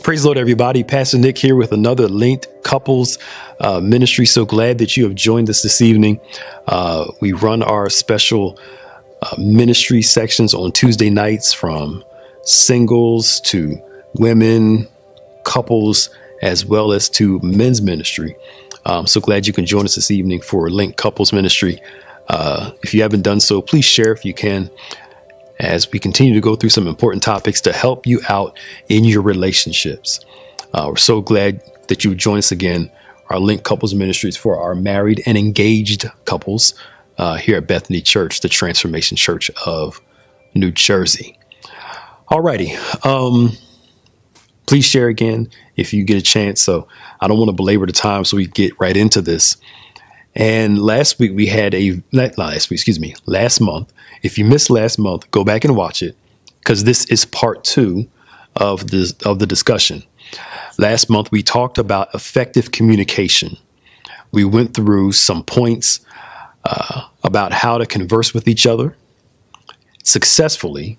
Praise the Lord, everybody. Pastor Nick here with another linked couples ministry. So glad that you have joined us this evening. We run our special ministry sections on Tuesday nights from singles to women, couples, as well as to men's ministry. So glad you can join us this evening for linked couples ministry. If you haven't done so, please share if you can, as we continue to go through some important topics to help you out in your relationships. We're so glad that you would join us again, our Link Couples Ministries for our married and engaged couples here at Bethany Church, the Transformation Church of New Jersey. Alrighty. Please share again if you get a chance. So I don't want to belabor the time, so we get right into this. And last month, if you missed last month, go back and watch it, because this is part 2 of the discussion. Last month, we talked about effective communication. We went through some points about how to converse with each other successfully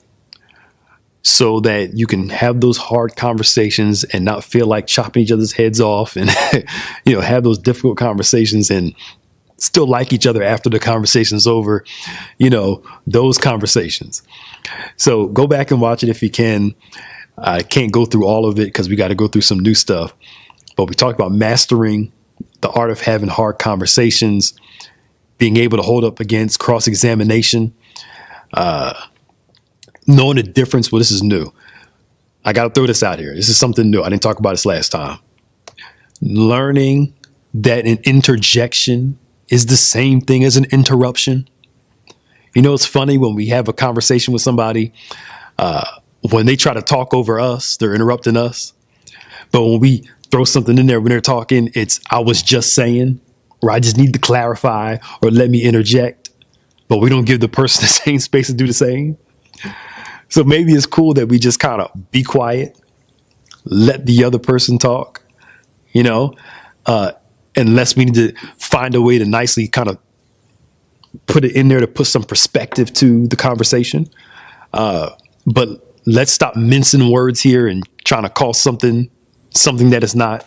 so that you can have those hard conversations and not feel like chopping each other's heads off and, have those difficult conversations and still like each other after the conversation's over, those conversations. So go back and watch it if you can. I can't go through all of it because we got to go through some new stuff. But we talked about mastering the art of having hard conversations, being able to hold up against cross-examination, knowing the difference. Well, this is new. I got to throw this out here. This is something new. I didn't talk about this last time. Learning that an interjection is the same thing as an interruption. It's funny when we have a conversation with somebody, when they try to talk over us, they're interrupting us. But when we throw something in there when they're talking, it's I was just saying, or I just need to clarify, or let me interject. But we don't give the person the same space to do the same. So maybe it's cool that we just kind of be quiet, let the other person talk, unless we need to find a way to nicely kind of put it in there to put some perspective to the conversation. But let's stop mincing words here and trying to call something that is not.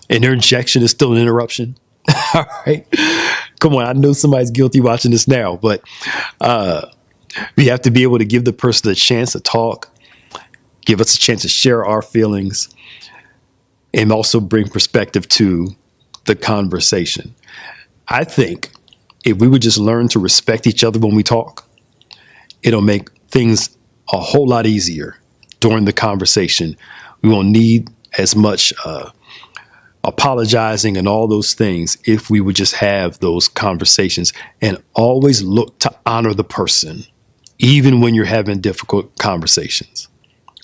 An interjection is still an interruption. All right. Come on. I know somebody's guilty watching this now, but we have to be able to give the person a chance to talk, give us a chance to share our feelings, and also bring perspective to the conversation. I think if we would just learn to respect each other when we talk, it'll make things a whole lot easier during the conversation. We won't need as much apologizing and all those things if we would just have those conversations and always look to honor the person, even when you're having difficult conversations.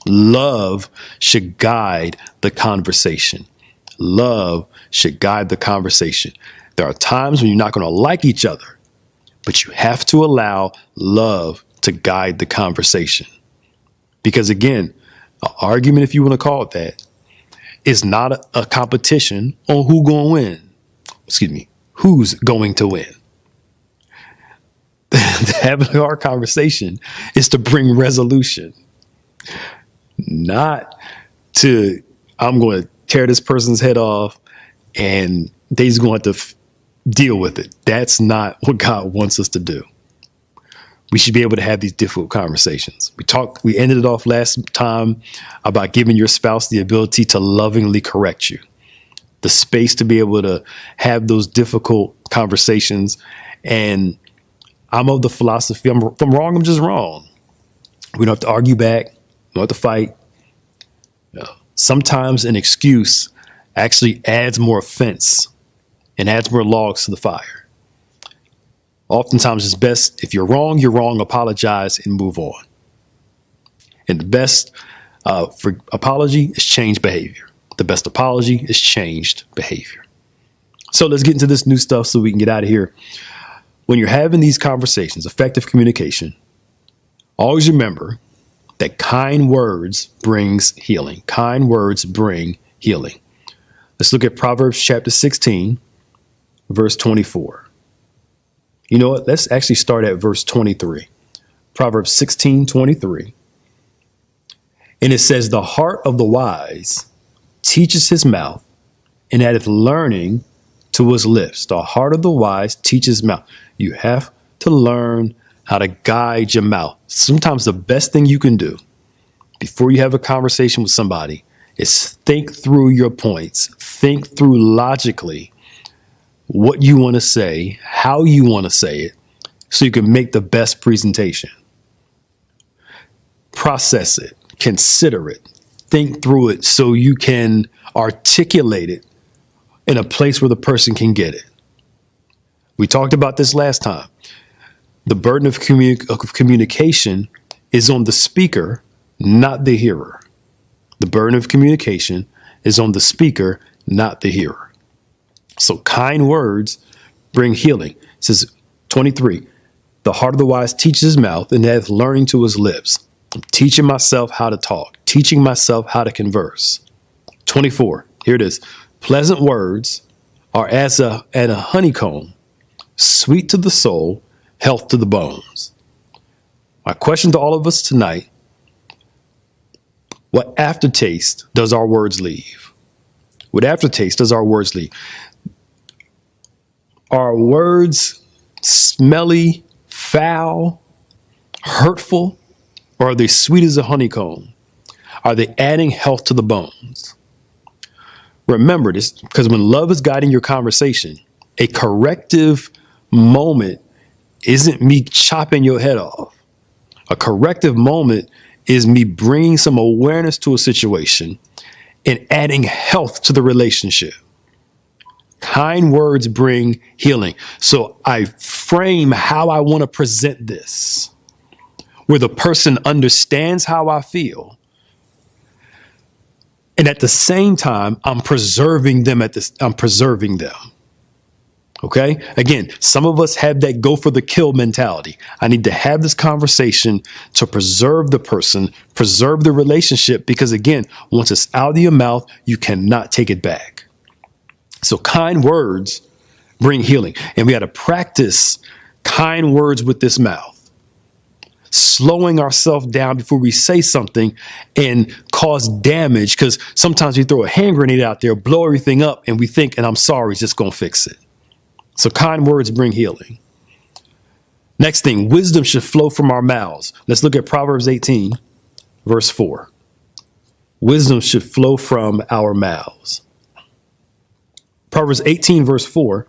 Love should guide the conversation. Love should guide the conversation. There are times when you're not going to like each other, but you have to allow love to guide the conversation. Because again, an argument, if you want to call it that, is not a competition on who's going to win. Having a hard conversation is to bring resolution, not to, I'm going to tear this person's head off and they're just going to have to deal with it. That's not what God wants us to do. We should be able to have these difficult conversations. We ended it off last time about giving your spouse the ability to lovingly correct you, the space to be able to have those difficult conversations. And I'm of the philosophy, if I'm wrong, I'm just wrong. We don't have to argue back. We don't have to fight. Sometimes an excuse actually adds more offense and adds more logs to the fire. Oftentimes it's best, if you're wrong, apologize and move on. And the best for apology is changed behavior. The best apology is changed behavior. So let's get into this new stuff so we can get out of here. When you're having these conversations, effective communication, always remember that kind words brings healing. Kind words bring healing. Let's look at Proverbs chapter 16, verse 24. You know what? Let's actually start at verse 23. Proverbs 16:23. And it says, the heart of the wise teaches his mouth, and addeth learning to his lips. The heart of the wise teaches mouth. You have to learn how to guide your mouth. Sometimes the best thing you can do before you have a conversation with somebody is think through your points, think through logically what you want to say, how you want to say it, so you can make the best presentation. Process it, consider it, think through it so you can articulate it in a place where the person can get it. We talked about this last time. The burden of communication is on the speaker, not the hearer. The burden of communication is on the speaker, not the hearer. So kind words bring healing. It says 23, the heart of the wise teaches his mouth, and hath learning to his lips. I'm teaching myself how to talk, teaching myself how to converse. 24, here it is. Pleasant words are as a honeycomb, sweet to the soul, health to the bones. My question to all of us tonight, what aftertaste does our words leave? What aftertaste does our words leave? Are words smelly, foul, hurtful, or are they sweet as a honeycomb? Are they adding health to the bones? Remember this, because when love is guiding your conversation, a corrective moment isn't me chopping your head off. A corrective moment is me bringing some awareness to a situation and adding health to the relationship. Kind words bring healing. So I frame how I want to present this, where the person understands how I feel. And at the same time, I'm preserving them Okay. Again, some of us have that go for the kill mentality. I need to have this conversation to preserve the person, preserve the relationship, because again, once it's out of your mouth, you cannot take it back. So kind words bring healing. And we got to practice kind words with this mouth. Slowing ourselves down before we say something and cause damage, because sometimes we throw a hand grenade out there, blow everything up, and we think, and I'm sorry, it's just going to fix it. So kind words bring healing. Next thing, wisdom should flow from our mouths. Let's look at Proverbs 18, verse 4. Wisdom should flow from our mouths. Proverbs 18, verse 4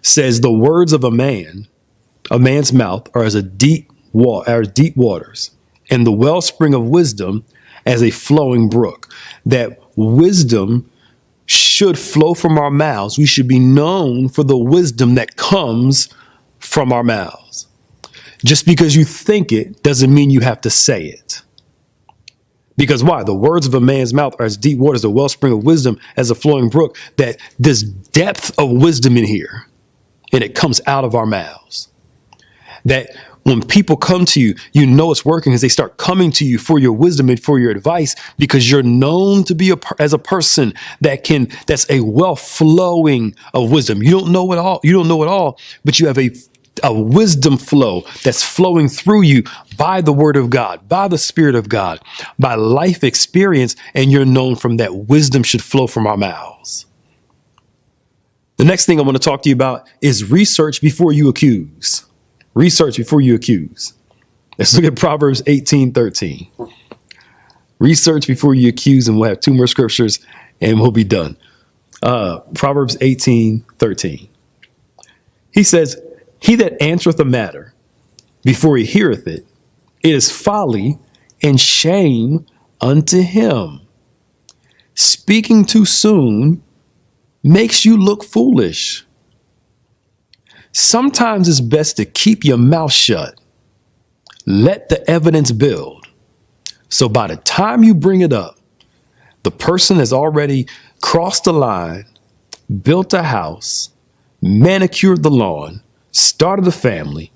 says, the words of a man's mouth are as deep waters, and the wellspring of wisdom as a flowing brook. That wisdom should flow from our mouths. We should be known for the wisdom that comes from our mouths. Just because you think it doesn't mean you have to say it. Because why? The words of a man's mouth are as deep waters, the wellspring of wisdom as a flowing brook. That there's depth of wisdom in here, and it comes out of our mouths. That when people come to you, you know it's working as they start coming to you for your wisdom and for your advice, because you're known to be as a person that's a well flowing of wisdom. You don't know it all. You don't know it all, but you have a wisdom flow that's flowing through you by the word of God, by the Spirit of God, by life experience. And you're known from that. Wisdom should flow from our mouths. The next thing I want to talk to you about is research before you accuse. Research before you accuse. Let's look at Proverbs 18:13. Research before you accuse, and we'll have two more scriptures and we'll be done. Proverbs 18:13. He says, he that answereth a matter before he heareth it, it is folly and shame unto him. Speaking too soon makes you look foolish. Sometimes it's best to keep your mouth shut. Let the evidence build. So by the time you bring it up, the person has already crossed the line, built a house, manicured the lawn, started a family,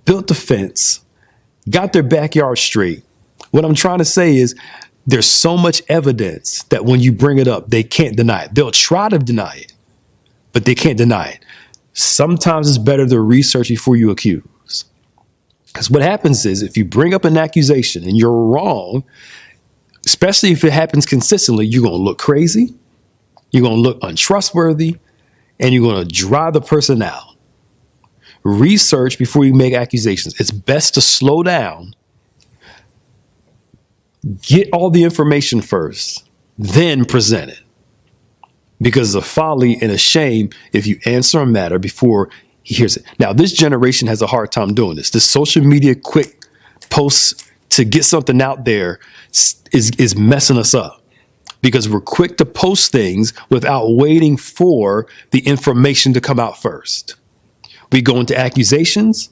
built a fence, got their backyard straight. What I'm trying to say is there's so much evidence that when you bring it up, they can't deny it. They'll try to deny it, but they can't deny it. Sometimes it's better to research before you accuse. Because what happens is if you bring up an accusation and you're wrong, especially if it happens consistently, you're going to look crazy. You're going to look untrustworthy, and you're going to dry the person out. Research before you make accusations. It's best to slow down, get all the information first, then present it. Because it's a folly and a shame if you answer a matter before he hears it. Now, this generation has a hard time doing this. The social media quick posts to get something out there is messing us up, because we're quick to post things without waiting for the information to come out first. We go into accusations.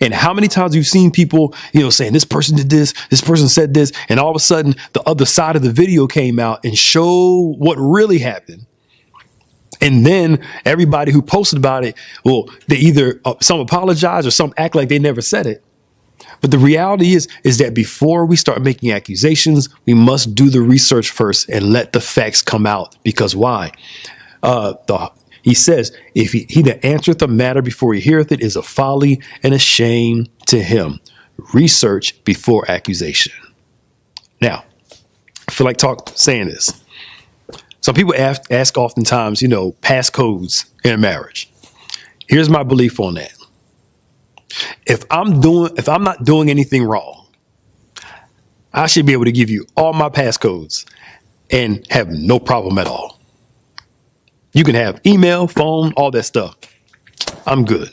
And how many times you've seen people, saying this person did this person said this, and all of a sudden the other side of the video came out and showed what really happened. And then everybody who posted about it, well, they either some apologize or some act like they never said it. But the reality is that before we start making accusations, we must do the research first and let the facts come out. Because why? He says, if he that answereth the matter before he heareth it is a folly and a shame to him. Research before accusation. Now, I feel like saying this. Some people ask oftentimes, passcodes in a marriage. Here's my belief on that. If I'm not doing anything wrong, I should be able to give you all my passcodes and have no problem at all. You can have email, phone, all that stuff. I'm good.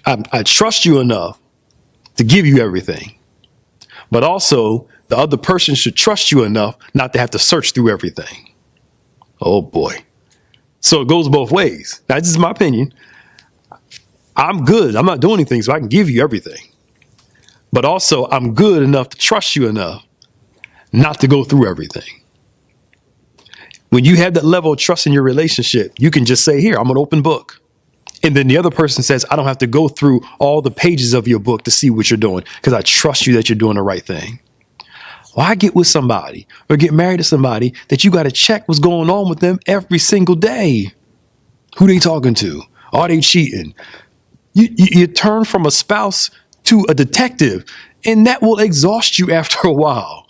I trust you enough to give you everything, but also the other person should trust you enough not to have to search through everything. Oh boy. So it goes both ways. Now, this is my opinion. I'm good. I'm not doing anything, so I can give you everything. But also, I'm good enough to trust you enough not to go through everything. When you have that level of trust in your relationship, you can just say, here, I'm an open book. And then the other person says, I don't have to go through all the pages of your book to see what you're doing, because I trust you that you're doing the right thing. Why get with somebody or get married to somebody that you got to check what's going on with them every single day? Who they talking to? Are they cheating? You turn from a spouse to a detective, and that will exhaust you after a while.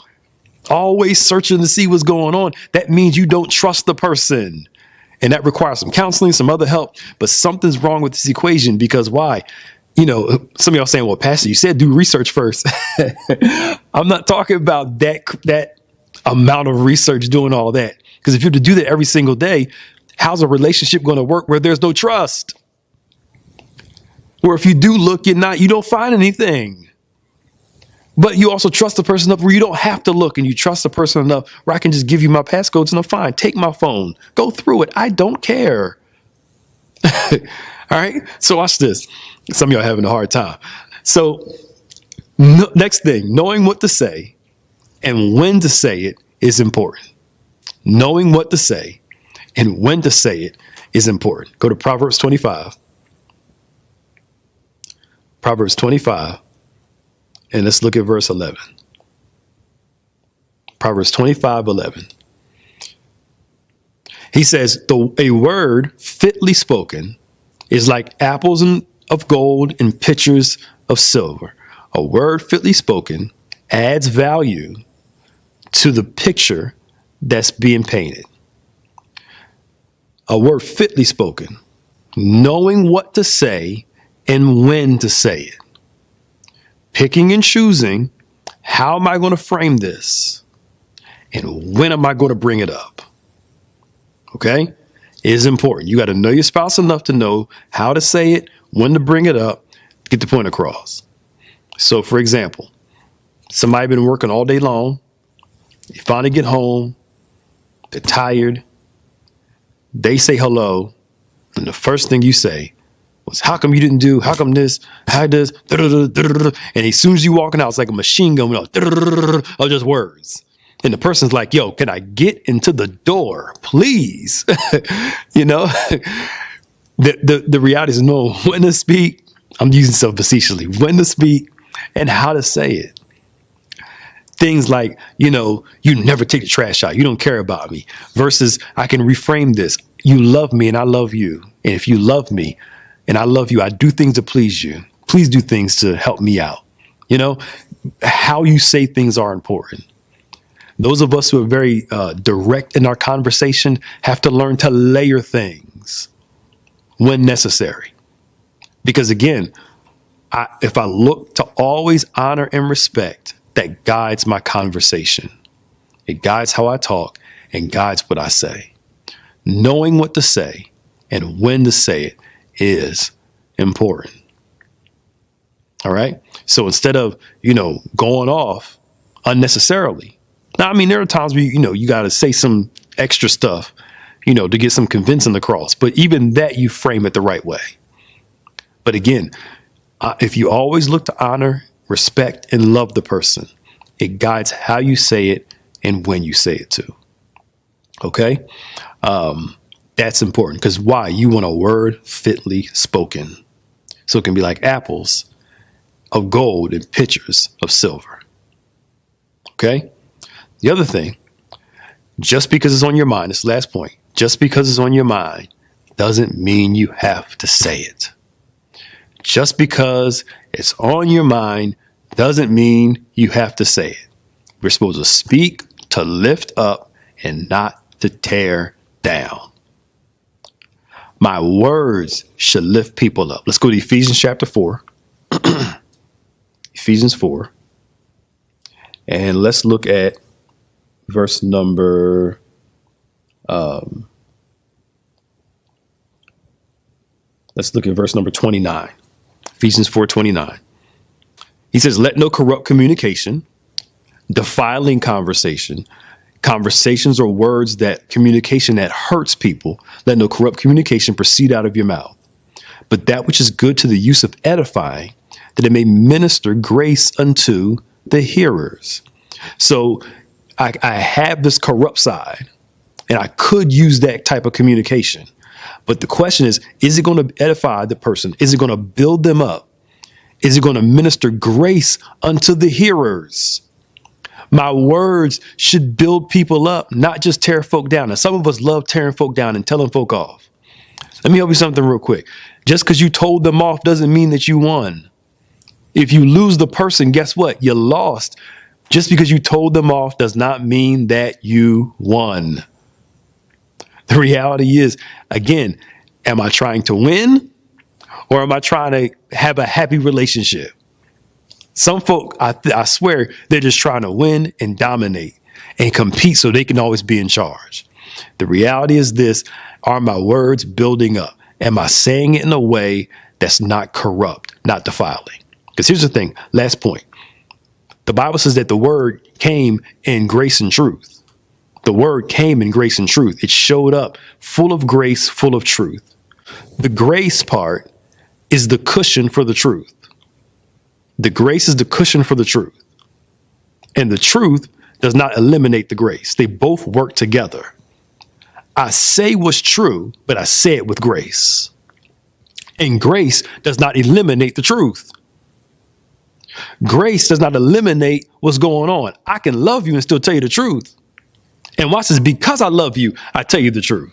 Always searching to see what's going on. That means you don't trust the person. And that requires some counseling, some other help. But something's wrong with this equation, because why? Some of y'all saying, well, Pastor, you said do research first. I'm not talking about that amount of research doing all that. Because if you're to do that every single day, how's a relationship going to work where there's no trust? Where if you do look, you don't find anything. But you also trust the person enough where you don't have to look, and you trust the person enough where I can just give you my passcodes and I'm fine. Take my phone. Go through it. I don't care. All right. So watch this. Some of y'all are having a hard time. So next thing, knowing what to say and when to say it is important. Knowing what to say and when to say it is important. Go to Proverbs 25. Proverbs 25. And let's look at verse 11. Proverbs 25:11. He says, a word fitly spoken is like apples of gold and pitchers of silver. A word fitly spoken adds value to the picture that's being painted. A word fitly spoken, knowing what to say and when to say it. Picking and choosing, how am I going to frame this? And when am I going to bring it up? Okay? It is important. You got to know your spouse enough to know how to say it, when to bring it up, get the point across. So, for example, somebody been working all day long. You finally get home. They're tired. They say hello. And the first thing you say was, how come you didn't do, how come this, how this, and as soon as you walking out, it's like a machine gun of just words. And the person's like, yo, can I get into the door, please? The reality is know when to speak. I'm using stuff facetiously, when to speak and how to say it. Things like, you never take the trash out. You don't care about me, versus I can reframe this. You love me and I love you. And if you love me, and I love you, I do things to please you. Please do things to help me out. how you say things are important. Those of us who are very direct in our conversation have to learn to layer things when necessary. Because again, if I look to always honor and respect, that guides my conversation. It guides how I talk and guides what I say. Knowing what to say and when to say it is important. All right. So instead of, going off unnecessarily. Now, I mean, there are times where, you got to say some extra stuff, to get some convincing across. But even that, you frame it the right way. But again, if you always look to honor, respect, and love the person, it guides how you say it and when you say it too. Okay. That's important because why? You want a word fitly spoken. So it can be like apples of gold and pitchers of silver. Okay. The other thing, just because it's on your mind, this last point, just because it's on your mind doesn't mean you have to say it. Just because it's on your mind doesn't mean you have to say it. We're supposed to speak to lift up and not to tear down. My words should lift people up. Let's go to Ephesians chapter 4. Ephesians 4. And let's look at verse number let's look at verse number 29. Ephesians 4:29. He says, let no corrupt communication, defiling conversations or words communication that hurts people. Let no corrupt communication proceed out of your mouth, but that which is good to the use of edifying, that it may minister grace unto the hearers. So I have this corrupt side and I could use that type of communication. But the question is it going to edify the person? Is it going to build them up? Is it going to minister grace unto the hearers? My words should build people up, not just tear folk down. And some of us love tearing folk down and telling folk off. Let me help you something real quick. Just because you told them off doesn't mean that you won. If you lose the person, guess what? You lost. Just because you told them off does not mean that you won. The reality is, again, am I trying to win or am I trying to have a happy relationship? Some folk, I swear, they're just trying to win and dominate and compete so they can always be in charge. The reality is this: are my words building up? Am I saying it in a way that's not corrupt, not defiling? Because here's the thing, last point. The Bible says that the word came in grace and truth. The word came in grace and truth. It showed up full of grace, full of truth. The grace part is the cushion for the truth. The grace is the cushion for the truth. And the truth does not eliminate the grace. They both work together. I say what's true, but I say it with grace. And grace does not eliminate the truth. Grace does not eliminate what's going on. I can love you and still tell you the truth. And watch this, because I love you, I tell you the truth.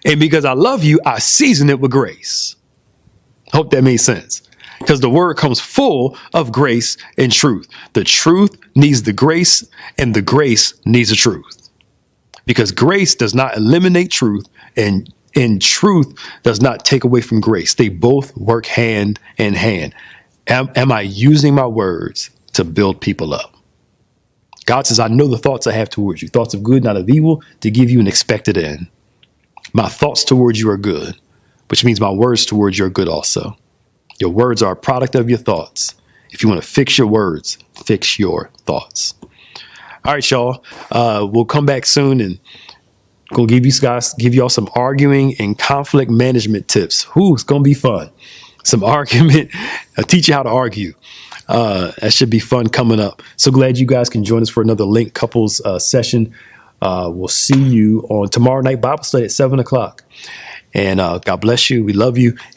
And because I love you, I season it with grace. Hope that makes sense. Because the word comes full of grace and truth. The truth needs the grace and the grace needs the truth. Because grace does not eliminate truth and truth does not take away from grace. They both work hand in hand. Am I using my words to build people up? God says, I know the thoughts I have towards you, thoughts of good, not of evil, to give you an expected end. My thoughts towards you are good, which means my words towards you are good also. Your words are a product of your thoughts. If you want to fix your words, fix your thoughts. All right, y'all. We'll come back soon and gonna give y'all some arguing and conflict management tips. It's gonna be fun. Some argument. I'll teach you how to argue. That should be fun coming up. So glad you guys can join us for another Link Couples session. We'll see you on tomorrow night Bible study at 7:00. And God bless you. We love you. And